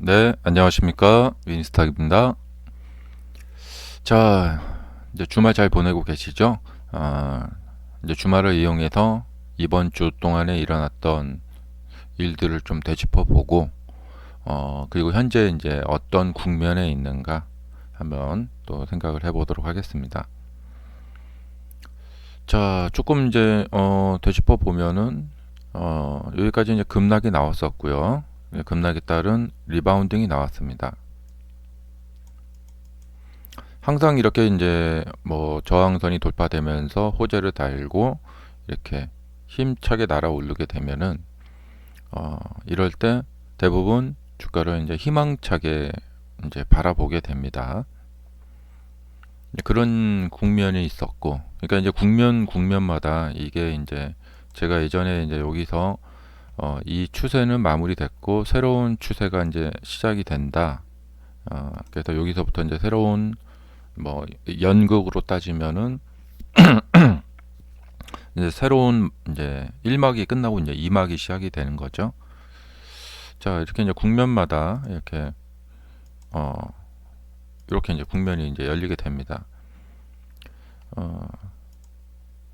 네, 안녕하십니까. 윈스탁입니다. 자, 이제 주말 잘 보내고 계시죠? 아, 이제 주말을 이용해서 이번 주 동안에 일어났던 일들을 좀 되짚어 보고, 그리고 현재 이제 어떤 국면에 있는가 한번 또 생각을 해보도록 하겠습니다. 자, 조금 이제, 되짚어 보면은, 여기까지 이제 급락이 나왔었고요. 급락에 따른 리바운딩이 나왔습니다. 항상 이렇게 이제 뭐 저항선이 돌파되면서 호재를 달고 이렇게 힘차게 날아오르게 되면은 이럴 때 대부분 주가를 이제 희망차게 이제 바라보게 됩니다. 그런 국면이 있었고, 그러니까 이제 국면마다 이게 이제 제가 예전에 이제 여기서 이 추세는 마무리됐고 새로운 추세가 이제 시작이 된다. 그래서 여기서부터 이제 새로운 뭐 연극으로 따지면은 이제 새로운 이제 1막이 끝나고 이제 2막이 시작이 되는 거죠. 자, 이렇게 이제 국면마다 어 이렇게 이제 국면이 이제 열리게 됩니다. 어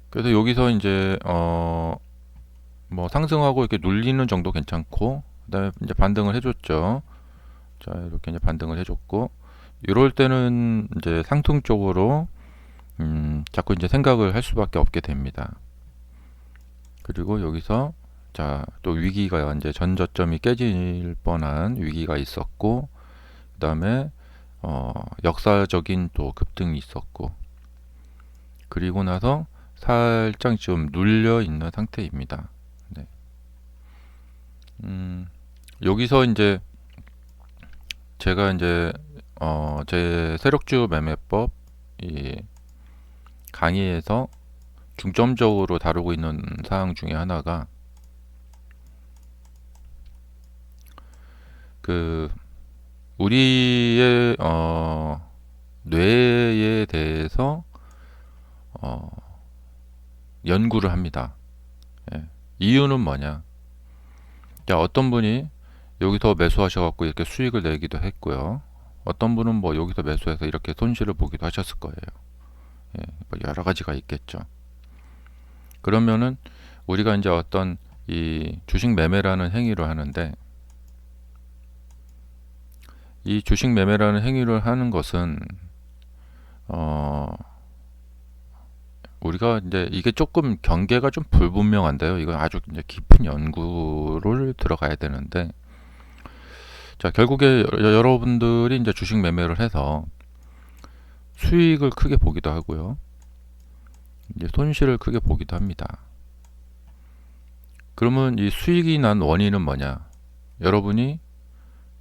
그래서 여기서 이제 뭐 상승하고 이렇게 눌리는 정도 괜찮고 그다음에 이제 반등을 해줬죠. 자, 이렇게 이제 반등을 해줬고 이럴 때는 이제 상승 쪽으로 자꾸 이제 생각을 할 수밖에 없게 됩니다. 그리고 여기서 자, 또 위기가 이제 전저점이 깨질 뻔한 위기가 있었고, 그 다음에 역사적인 또 급등이 있었고, 그리고 나서 살짝 좀 눌려 있는 상태입니다. 네. 여기서 이제 제가 이제 제 세력주 매매법 이 강의에서 중점적으로 다루고 있는 사항 중에 하나가 그 우리의 뇌에 대해서 어, 연구를 합니다. 예. 이유는 뭐냐? 자, 어떤 분이 여기서 매수하셔갖고 이렇게 수익을 내기도 했고요. 어떤 분은 뭐 여기서 매수해서 이렇게 손실을 보기도 하셨을 거예요. 예, 뭐 여러 가지가 있겠죠. 그러면은 우리가 이제 어떤 이 주식 매매라는 행위를 하는데 이 주식 매매라는 행위를 하는 것은 어, 우리가 이제 이게 조금 경계가 좀 불분명한데요. 이건 아주 이제 깊은 연구를 들어가야 되는데, 자, 결국에 여러분들이 이제 주식 매매를 해서 수익을 크게 보기도 하고요. 이제 손실을 크게 보기도 합니다. 그러면 이 수익이 난 원인은 뭐냐? 여러분이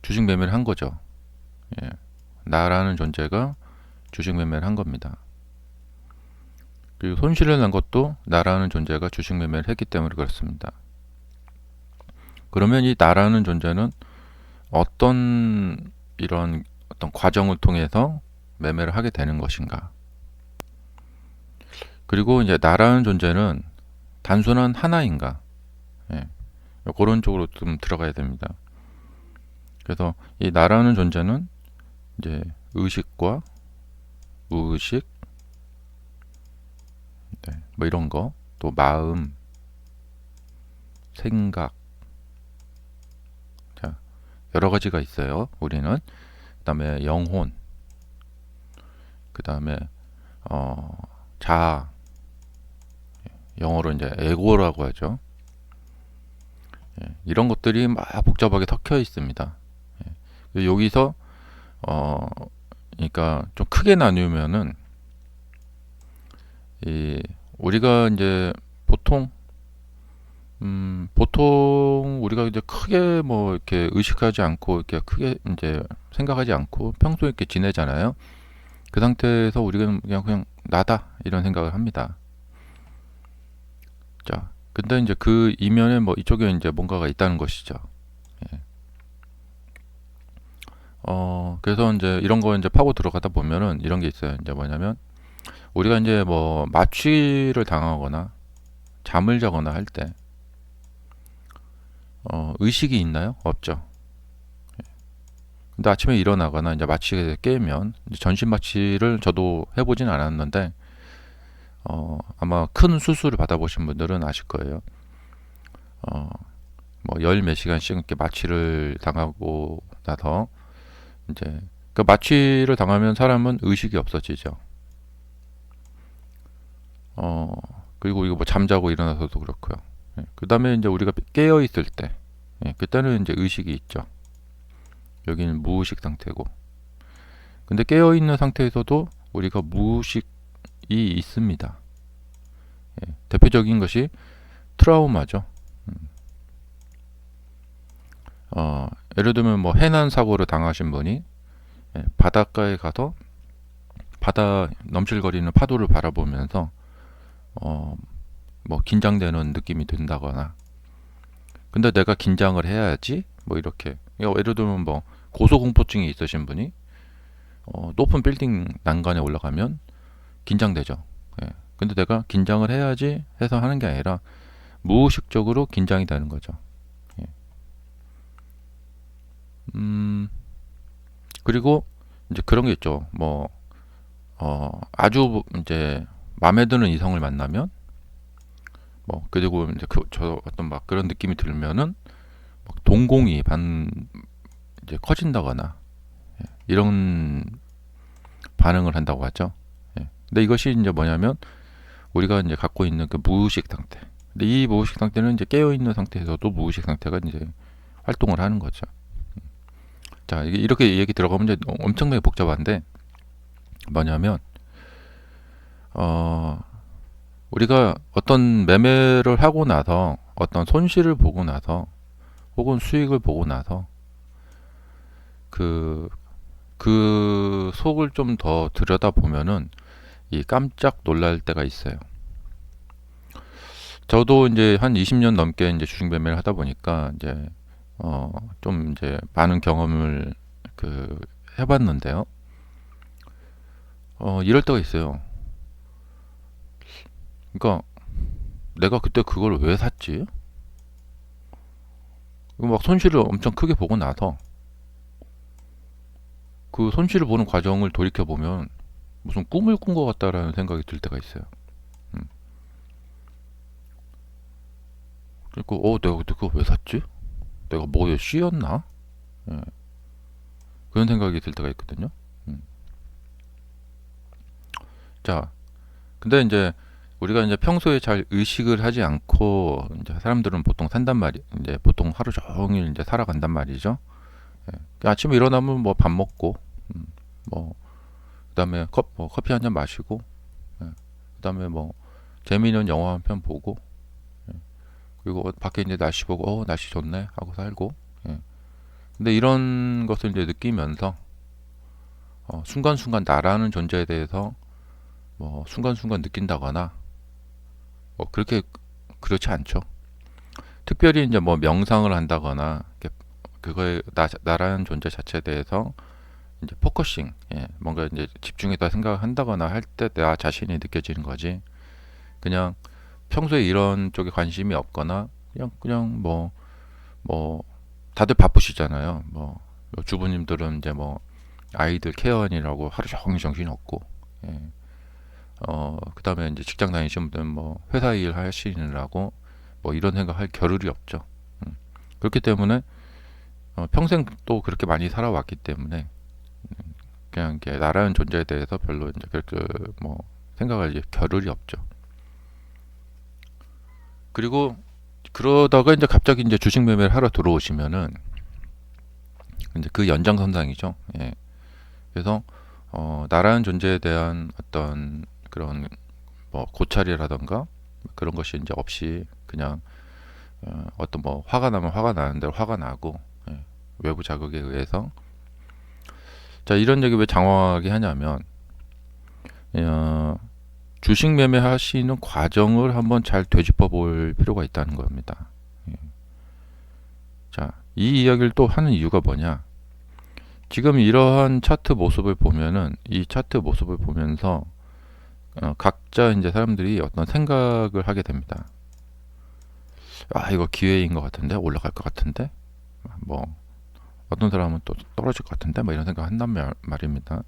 주식 매매를 한 거죠. 예. 나라는 존재가 주식 매매를 한 겁니다. 그리고 손실을 난 것도 나라는 존재가 주식 매매를 했기 때문에 그렇습니다. 그러면 이 나라는 존재는 어떤 이런 어떤 과정을 통해서 매매를 하게 되는 것인가? 그리고 이제 나라는 존재는 단순한 하나인가? 예, 그런 쪽으로 좀 들어가야 됩니다. 그래서 이 나라는 존재는 이제 의식과 무의식, 네, 뭐 이런 거, 또 마음, 생각, 자, 여러 가지가 있어요. 우리는 그다음에 영혼, 그다음에 어, 자아, 영어로 이제 에고라고 하죠. 예, 이런 것들이 막 복잡하게 섞여 있습니다. 예, 여기서 어, 그러니까 좀 크게 나누면은 이 우리가 이제 보통 보통 우리가 이제 크게 뭐 이렇게 의식하지 않고 이렇게 크게 이제 생각하지 않고 평소에 이렇게 지내잖아요. 그 상태에서 우리가 그냥 나다 이런 생각을 합니다. 자, 근데 이제 그 이면에 뭐 이쪽에 이제 뭔가가 있다는 것이죠. 예. 그래서 이제 이런 거 이제 파고 들어가다 보면은 이런 게 있어요. 이제 뭐냐면 우리가 이제 뭐 마취를 당하거나 잠을 자거나 할 때 의식이 있나요? 없죠. 근데 아침에 일어나거나 이제 마취가 깨면 이제 전신 마취를 저도 해보진 않았는데 아마 큰 수술을 받아보신 분들은 아실 거예요. 어, 뭐 열 몇 시간씩 이렇게 마취를 당하고 나서 이제 그 마취를 당하면 사람은 의식이 없어지죠. 그리고 이거 뭐 잠자고 일어나서도 그렇고요. 예, 그 다음에 이제 우리가 깨어 있을 때, 예, 그때는 이제 의식이 있죠. 여기는 무의식 상태고. 근데 깨어 있는 상태에서도 우리가 무의식이 있습니다. 예, 대표적인 것이 트라우마죠. 예를 들면 뭐 해난 사고를 당하신 분이 바닷가에 가서 바다 넘실거리는 파도를 바라보면서 뭐 긴장되는 느낌이 든다거나, 근데 내가 긴장을 해야지 뭐 이렇게, 예를 들면 뭐 고소공포증이 있으신 분이 높은 빌딩 난간에 올라가면 긴장되죠. 예. 근데 내가 긴장을 해야지 해서 하는 게 아니라 무의식적으로 긴장이 되는 거죠. 예. 그리고 이제 그런 게 있죠. 뭐 아주 이제 마음에 드는 이성을 만나면 뭐 그리고 이제 저 어떤 막 그런 느낌이 들면은 막 동공이 이제 커진다거나, 예, 이런 반응을 한다고 하죠. 예. 근데 이것이 이제 뭐냐면 우리가 이제 갖고 있는 그 무의식 상태. 근데 이 무의식 상태는 이제 깨어 있는 상태에서도 무의식 상태가 이제 활동을 하는 거죠. 자, 이렇게 얘기 들어가면 이제 엄청나게 복잡한데, 뭐냐면 우리가 어떤 매매를 하고 나서 어떤 손실을 보고 나서 혹은 수익을 보고 나서 그 속을 좀 더 들여다 보면은 이 깜짝 놀랄 때가 있어요. 저도 이제 한 20년 넘게 이제 주식 매매를 하다 보니까 이제 좀 이제 많은 경험을 해봤는데요. 이럴 때가 있어요. 그러니까 내가 그때 그걸 왜 샀지? 이거 막 손실을 엄청 크게 보고 나서 그 손실을 보는 과정을 돌이켜 보면 무슨 꿈을 꾼 것 같다라는 생각이 들 때가 있어요. 음. 그리고 내가 그때 그거 왜 샀지? 내가 뭐에 씌였나? 예. 그런 생각이 들 때가 있거든요. 자, 근데 이제 우리가 이제 평소에 잘 의식을 하지 않고 이제 사람들은 보통 산단 말이, 이제 보통 하루 종일 이제 살아간단 말이죠. 예. 아침에 일어나면 뭐 밥 먹고, 뭐 그다음에 커피 한 잔 마시고, 예. 그다음에 뭐 재미있는 영화 한 편 보고, 예. 그리고 밖에 이제 날씨 보고 날씨 좋네 하고 살고, 예. 근데 이런 것을 이제 느끼면서 순간순간 나라는 존재에 대해서 뭐 순간순간 느낀다거나 뭐 그렇게 그렇지 않죠. 특별히 이제 뭐 명상을 한다거나 그거에 나라는 존재 자체에 대해서 이제 포커싱, 예, 뭔가 이제 집중해서 생각을 한다거나 할 때 나 자신이 느껴지는 거지. 그냥 평소에 이런 쪽에 관심이 없거나 그냥 뭐 다들 바쁘시잖아요. 뭐 주부님들은 이제 뭐 아이들 케어하느라고 하루 종일 정신 없고, 예. 그다음에 이제 직장 다니시는 분들은 뭐 회사 일 하시느라고 뭐 이런 생각할 겨를이 없죠. 그렇기 때문에 평생 또 그렇게 많이 살아왔기 때문에 그냥 이렇게 나라는 존재에 대해서 별로 이제 그렇게 뭐 생각할 이제 겨를이 없죠. 그리고 그러다가 이제 갑자기 이제 주식 매매를 하러 들어오시면은 이제 그 연장선상이죠. 예. 그래서 나라는 존재에 대한 어떤 그런 뭐 고찰이라던가 그런 것이 이제 없이 그냥 어떤 뭐 화가 나면 화가 나는 대로 화가 나고, 예. 외부 자극에 의해서. 자, 이런 얘기 왜 장황하게 하냐면 주식 매매 하시는 과정을 한번 잘 되짚어 볼 필요가 있다는 겁니다. 예. 자, 이 이야기를 또 하는 이유가 뭐냐? 지금 이러한 차트 모습을 보면은 이 차트 모습을 보면서 각자 이제 사람들이 어떤 생각을 하게 됩니다. 이거 기회인 것 같은데, 올라갈 것 같은데, 뭐 어떤 사람은 또 떨어질 것 같은데 뭐 이런 생각 한단 말입니다.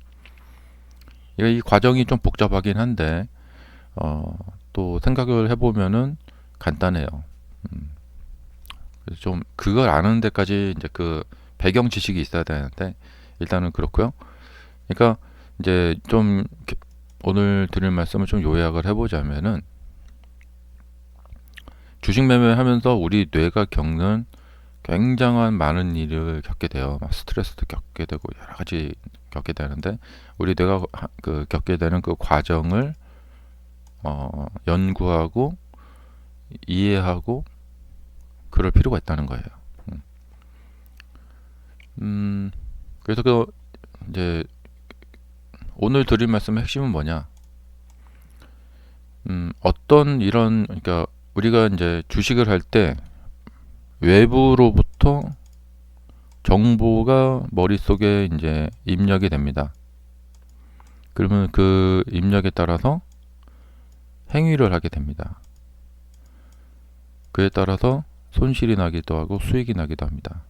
이 과정이 좀 복잡하긴 한데 또 생각을 해보면은 간단해요. 그래서 좀 그걸 아는 데까지 이제 그 배경 지식이 있어야 되는데 일단은 그렇고요. 그러니까 이제 좀 오늘 드릴 말씀을 좀 요약을 해보자면은 주식 매매하면서 우리 뇌가 겪는 굉장한 많은 일을 겪게 돼요. 막 스트레스도 겪게 되고 여러 가지 겪게 되는데 우리 뇌가 겪게 되는 그 과정을 연구하고 이해하고 그럴 필요가 있다는 거예요. 그래서 이제 오늘 드릴 말씀의 핵심은 뭐냐? 어떤 이런 그러니까 우리가 이제 주식을 할 때 외부로부터 정보가 머릿속에 이제 입력이 됩니다. 그러면 그 입력에 따라서 행위를 하게 됩니다. 그에 따라서 손실이 나기도 하고 수익이 나기도 합니다.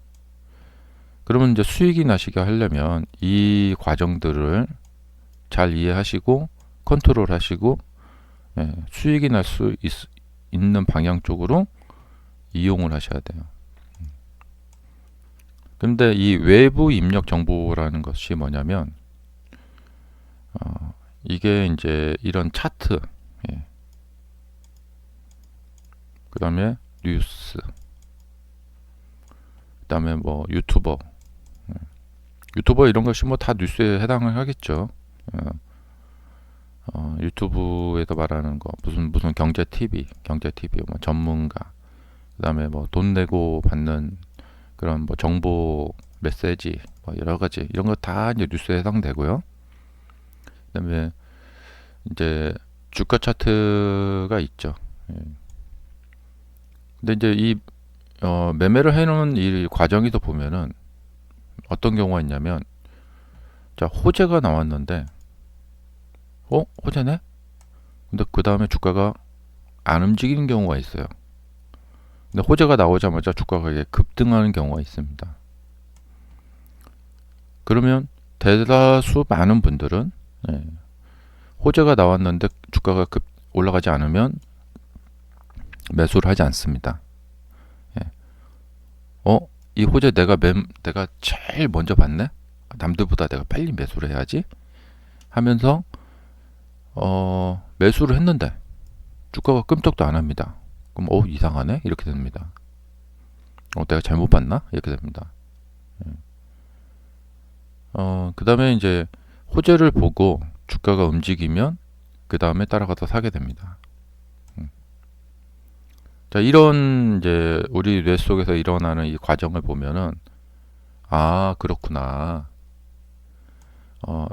그러면 이제 수익이 나시게 하려면 이 과정들을 잘 이해하시고 컨트롤 하시고 수익이 날 수 있는 방향 쪽으로 이용을 하셔야 돼요. 근데 이 외부 입력 정보라는 것이 뭐냐면 이게 이제 이런 차트, 그 다음에 뉴스, 그 다음에 뭐 유튜버 이런 것이 뭐 다 뉴스에 해당을 하겠죠. 유튜브에서 말하는 거 무슨 경제 TV 뭐 전문가, 그 다음에 뭐 돈 내고 받는 그런 뭐 정보 메시지 뭐 여러 가지 이런 거 다 이제 뉴스에 해당되고요. 그다음에 이제 주가 차트가 있죠. 근데 이제 이 매매를 해놓은 이 과정에서 보면은 어떤 경우가 있냐면 자 호재가 나왔는데 호재네? 근데 그 다음에 주가가 안 움직이는 경우가 있어요. 근데 호재가 나오자마자 주가가 급등하는 경우가 있습니다. 그러면 대다수 많은 분들은 호재가 나왔는데 주가가 올라가지 않으면 매수를 하지 않습니다. 이 호재 내가 제일 먼저 봤네? 남들보다 내가 빨리 매수를 해야지 하면서 매수를 했는데 주가가 끔찍도 안 합니다. 그럼 이상하네? 이렇게 됩니다. 내가 잘못 봤나? 이렇게 됩니다. 그 다음에 이제 호재를 보고 주가가 움직이면 그 다음에 따라가서 사게 됩니다. 자, 이런 이제 우리 뇌 속에서 일어나는 이 과정을 보면은 그렇구나.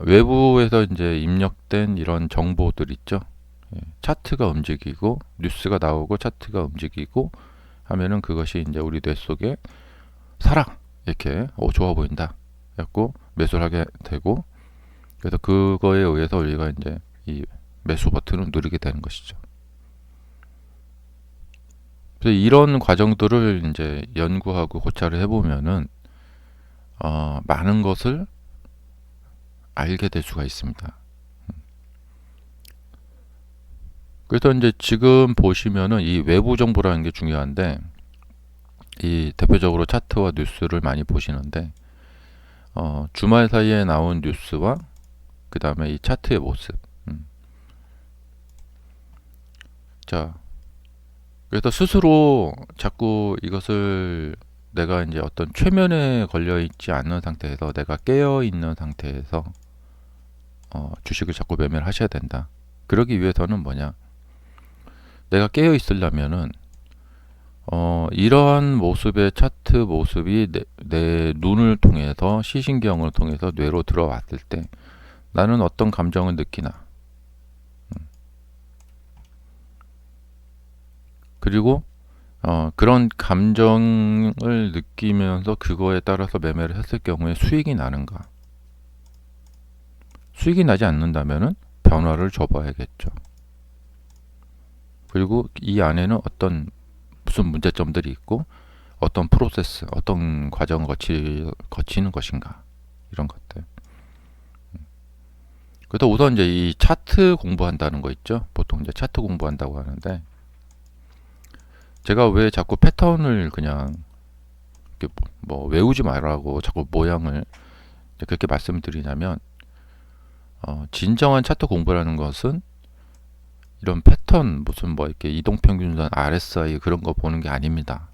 외부에서 이제 입력된 이런 정보들 있죠. 차트가 움직이고 뉴스가 나오고 차트가 움직이고 하면은 그것이 이제 우리 뇌 속에 사라 이렇게 좋아 보인다. 그래갖고 매수를 하게 되고 그래서 그거에 의해서 우리가 이제 이 매수 버튼을 누르게 되는 것이죠. 그래서 이런 과정들을 이제 연구하고 고찰을 해보면은 많은 것을 알게 될 수가 있습니다. 그래서 이제 지금 보시면은 이 외부 정보라는 게 중요한데 이 대표적으로 차트와 뉴스를 많이 보시는데 주말 사이에 나온 뉴스와 그 다음에 이 차트의 모습. 자, 그래서 스스로 자꾸 이것을 내가 이제 어떤 최면에 걸려 있지 않는 상태에서 내가 깨어 있는 상태에서 주식을 자꾸 매매를 하셔야 된다. 그러기 위해서는 뭐냐? 내가 깨어 있으려면은 이러한 모습의 차트 모습이 내 눈을 통해서 시신경을 통해서 뇌로 들어왔을 때 나는 어떤 감정을 느끼나? 그리고 그런 감정을 느끼면서 그거에 따라서 매매를 했을 경우에 수익이 나는가? 수익이 나지 않는다면은 변화를 줘봐야겠죠. 그리고 이 안에는 어떤 무슨 문제점들이 있고 어떤 프로세스, 어떤 과정을 거치는 것인가, 이런 것들. 그래서 우선 이제 이 차트 공부한다는 거 있죠. 보통 이제 차트 공부한다고 하는데, 제가 왜 자꾸 패턴을 그냥 이렇게 뭐 외우지 말라고 자꾸 모양을 그렇게 말씀드리냐면, 진정한 차트 공부라는 것은 이런 패턴, 무슨 뭐 이렇게 이동평균선, RSI 그런 거 보는 게 아닙니다.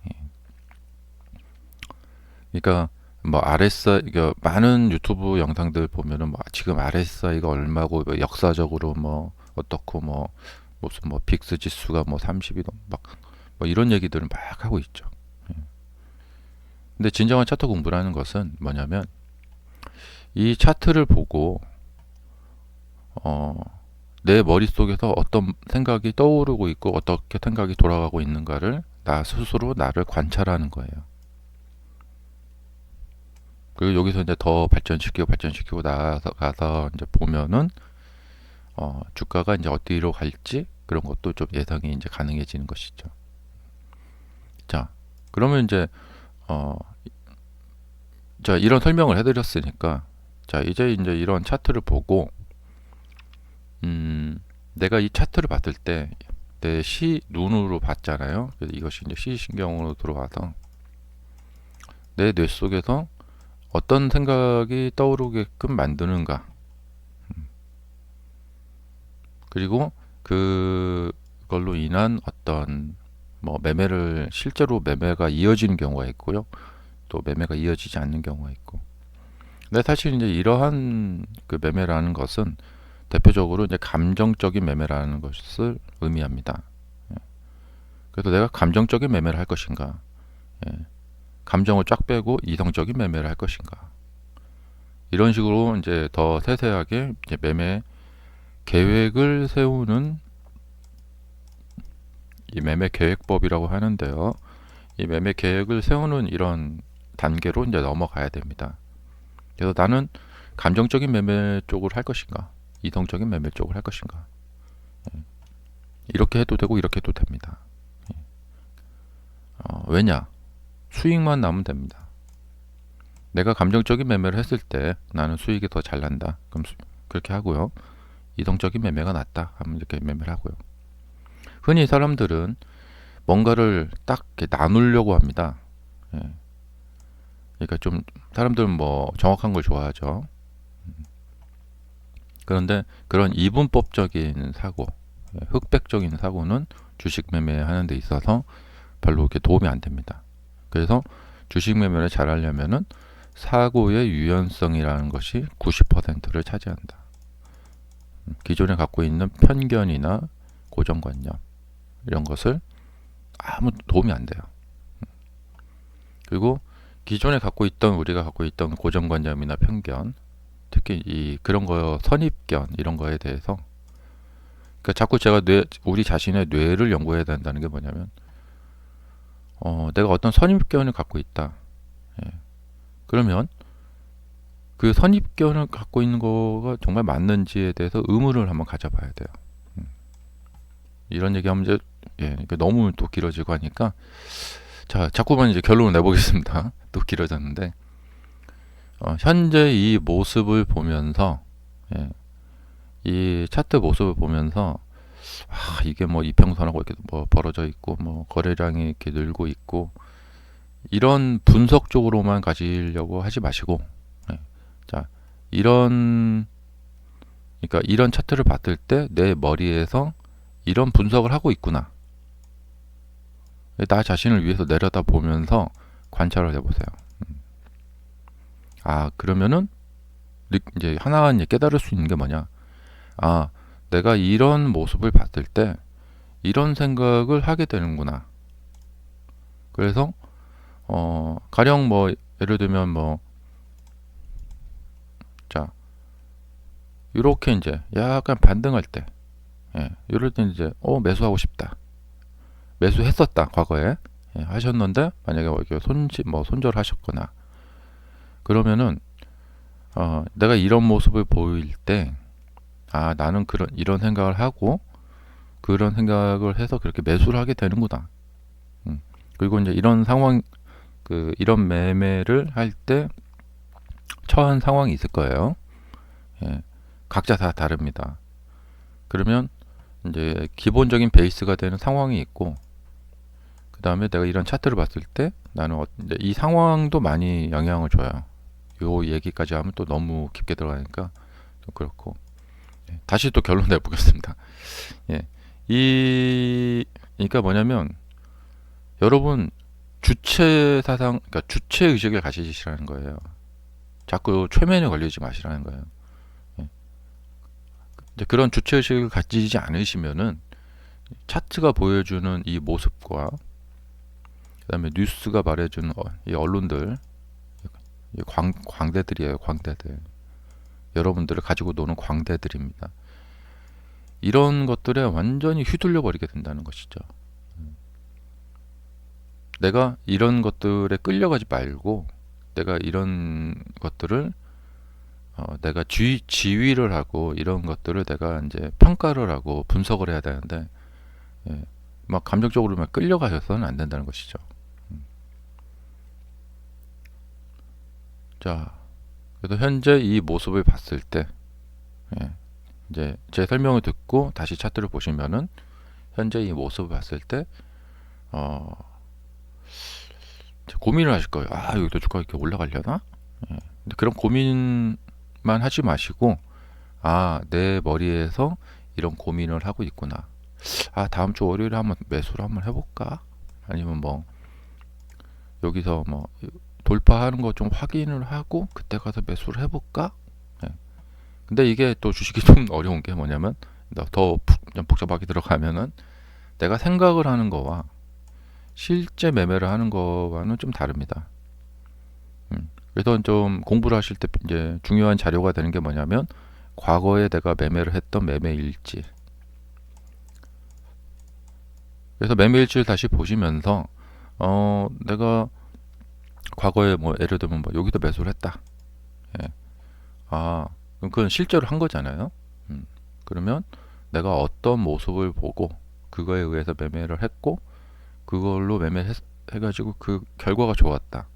예. 그러니까 뭐 RSI, 그러니까 많은 유튜브 영상들 보면은 뭐 지금 RSI가 얼마고, 뭐 역사적으로 뭐 어떻고, 뭐 무슨 뭐 빅스 지수가 뭐 30이 막 뭐 이런 얘기들을 막 하고 있죠. 예. 근데 진정한 차트 공부라는 것은 뭐냐면, 이 차트를 보고 내 머릿속에서 어떤 생각이 떠오르고 있고 어떻게 생각이 돌아가고 있는가를 나 스스로 나를 관찰하는 거예요. 그리고 여기서 이제 더 발전시키고 나가서 이제 보면은 주가가 이제 어디로 갈지 그런 것도 좀 예상이 이제 가능해지는 것이죠. 자, 그러면 이제 어, 자, 이런 설명을 해드렸으니까, 자, 이제 이런 차트를 보고 내가 이 차트를 봤을 때 내 눈으로 봤잖아요. 그래서 이것이 이제 시신경으로 들어와서 내 뇌 속에서 어떤 생각이 떠오르게끔 만드는가, 그리고 그걸로 인한 어떤 뭐 매매를, 실제로 매매가 이어지는 경우가 있고요, 또 매매가 이어지지 않는 경우가 있고. 근데 사실 이제 이러한 그 매매라는 것은 대표적으로 이제 감정적인 매매라는 것을 의미합니다. 예. 그래서 내가 감정적인 매매를 할 것인가, 예. 감정을 쫙 빼고 이성적인 매매를 할 것인가, 이런 식으로 이제 더 세세하게 이제 매매 계획을 세우는, 이 매매 계획법이라고 하는데요. 이 매매 계획을 세우는 이런 단계로 이제 넘어가야 됩니다. 그래서 나는 감정적인 매매 쪽을 할 것인가, 이성적인 매매 쪽을 할 것인가, 이렇게 해도 되고 이렇게 해도 됩니다. 왜냐? 수익만 나면 됩니다. 내가 감정적인 매매를 했을 때 나는 수익이 더 잘 난다, 그럼 그렇게 하고요. 이성적인 매매가 낫다 하면 이렇게 매매를 하고요. 흔히 사람들은 뭔가를 딱 이렇게 나누려고 합니다. 예. 그러니까 좀 사람들은 뭐 정확한 걸 좋아하죠. 그런데 그런 이분법적인 사고, 흑백적인 사고는 주식 매매하는 데 있어서 별로 이렇게 도움이 안 됩니다. 그래서 주식 매매를 잘 하려면은 사고의 유연성이라는 것이 90%를 차지한다. 기존에 갖고 있는 편견이나 고정관념, 이런 것을 아무 도움이 안 돼요. 그리고 기존에 우리가 갖고 있던 고정관념이나 편견, 특히 그런 거, 선입견, 이런 거에 대해서, 그러니까 자꾸 제가 우리 자신의 뇌를 연구해야 된다는 게 뭐냐면, 내가 어떤 선입견을 갖고 있다. 예. 그러면 그 선입견을 갖고 있는 거가 정말 맞는지에 대해서 의문을 한번 가져봐야 돼요. 이런 얘기하면 이제 너무 또 길어지고 하니까, 자, 자꾸만 이제 결론을 내보겠습니다. 또 길어졌는데, 현재 이 모습을 보면서, 이 차트 모습을 보면서, 이게 뭐 이평선하고 이렇게 뭐 벌어져 있고, 뭐 거래량이 이렇게 늘고 있고, 이런 분석 쪽으로만 가시려고 하지 마시고, 자, 그러니까 이런 차트를 봤을 때 내 머리에서 이런 분석을 하고 있구나, 나 자신을 위해서 내려다 보면서 관찰을 해보세요. 그러면은 이제 하나 깨달을 수 있는 게 뭐냐? 내가 이런 모습을 봤을 때 이런 생각을 하게 되는구나. 그래서 가령 뭐 예를 들면 뭐, 자, 이렇게 이제 약간 반등할 때, 이럴 때 이제 매수하고 싶다, 매수했었다 과거에, 하셨는데 만약에 이렇게 손절하셨거나 그러면은 내가 이런 모습을 보일 때, 나는 이런 생각을 하고 그런 생각을 해서 그렇게 매수를 하게 되는구나. 그리고 이제 이런 상황, 이런 매매를 할 때 처한 상황이 있을 거예요. 예, 각자 다 다릅니다. 그러면 이제 기본적인 베이스가 되는 상황이 있고, 그 다음에 내가 이런 차트를 봤을 때 나는 이제 이 상황도 많이 영향을 줘요. 요 얘기까지 하면 또 너무 깊게 들어가니까 좀 그렇고, 다시 또 결론 내보겠습니다. 예, 그러니까 뭐냐면, 여러분 주체 사상, 그러니까 주체 의식을 가지시라는 거예요. 자꾸 최면에 걸리지 마시라는 거예요. 예. 이제 그런 주체 의식을 가지지 않으시면은 차트가 보여주는 이 모습과 그다음에 뉴스가 말해주는 이 언론들, 이 광대들이에요. 광대들. 여러분들을 가지고 노는 광대들입니다. 이런 것들에 완전히 휘둘려 버리게 된다는 것이죠. 내가 이런 것들에 끌려가지 말고, 내가 이런 것들을 내가 지휘를 하고, 이런 것들을 내가 이제 평가를 하고 분석을 해야 되는데, 예, 막 감정적으로 막 끌려가셔서는 안 된다는 것이죠. 자, 그래서 현재 이 모습을 봤을 때, 예, 이제 제 설명을 듣고 다시 차트를 보시면은 현재 이 모습을 봤을 때 고민을 하실 거예요. 아, 여기도 주가 이렇게 올라가려나? 예, 근데 그런 고민만 하지 마시고, 아, 내 머리에서 이런 고민을 하고 있구나. 아, 다음 주 월요일에 한번 매수를 한번 해볼까? 아니면 뭐 여기서 뭐 돌파하는 거 좀 확인을 하고 그때 가서 매수를 해볼까? 예. 근데 이게 또 주식이 좀 어려운 게 뭐냐면, 더 복잡하게 들어가면은 내가 생각을 하는 거와 실제 매매를 하는 거와는 좀 다릅니다. 그래서 좀 공부를 하실 때 이제 중요한 자료가 되는 게 뭐냐면, 과거에 내가 매매를 했던 매매 일지. 그래서 매매 일지를 다시 보시면서 내가 과거에 뭐 예를 들면 뭐 여기도 매수를 했다. 예. 아, 그럼 그건 실제로 한 거잖아요. 그러면 내가 어떤 모습을 보고 그거에 의해서 매매를 했고, 그걸로 매매해가지고 그 결과가 좋았다.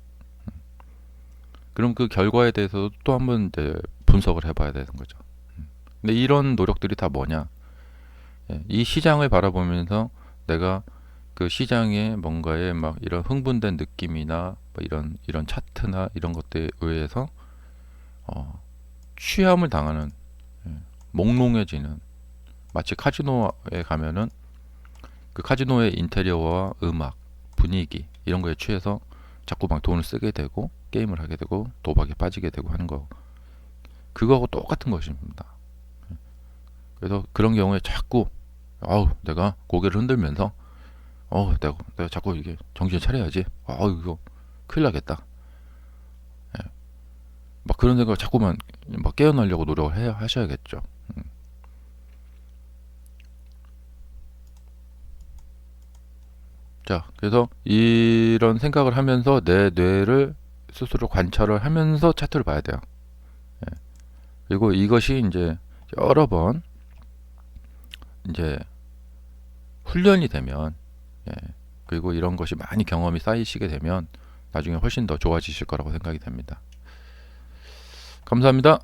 그럼 그 결과에 대해서 또 한번 이제 분석을 해봐야 되는 거죠. 근데 이런 노력들이 다 뭐냐? 예, 이 시장을 바라보면서 내가 그 시장에 뭔가에 막 이런 흥분된 느낌이나 뭐 이런 차트나 이런 것들에 의해서 취함을 당하는, 예, 몽롱해지는, 마치 카지노에 가면은 그 카지노의 인테리어와 음악, 분위기 이런 거에 취해서 자꾸 막 돈을 쓰게 되고 게임을 하게 되고 도박에 빠지게 되고 하는 거, 그거하고 똑같은 것입니다. 그래서 그런 경우에 자꾸 내가 고개를 흔들면서 내가 자꾸 이게 정신 차려야지. 이거 큰일 나겠다. 예. 막 그런 생각 자꾸만 막 깨어나려고 노력을 하셔야겠죠. 자, 그래서 이런 생각을 하면서 내 뇌를 스스로 관찰을 하면서 차트를 봐야 돼요. 예. 그리고 이것이 이제 여러 번 이제 훈련이 되면, 예, 그리고 이런 것이 많이 경험이 쌓이시게 되면 나중에 훨씬 더 좋아지실 거라고 생각이 됩니다. 감사합니다.